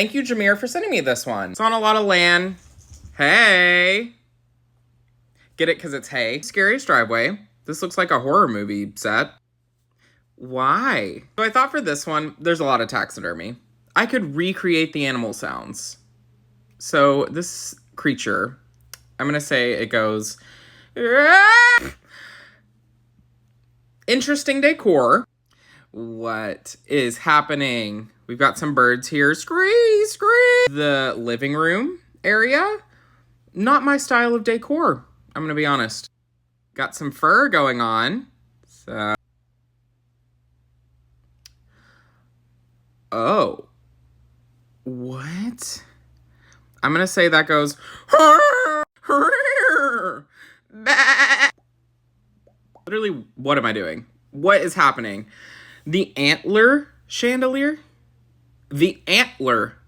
Thank you, Jameer, for sending me this one. It's on a lot of land. Hey. Get it because it's hay. Scariest driveway. This looks like a horror movie set. Why? So I thought for this one, there's a lot of taxidermy. I could recreate the animal sounds. So this creature, I'm going to say it goes... Interesting decor. What is happening? We've got some birds here. Scree, scree. The living room area. Not my style of decor. I'm gonna be honest. Got some fur going on. So. Oh. What? I'm gonna say that goes. Literally, what am I doing? What is happening? The antler chandelier? The antler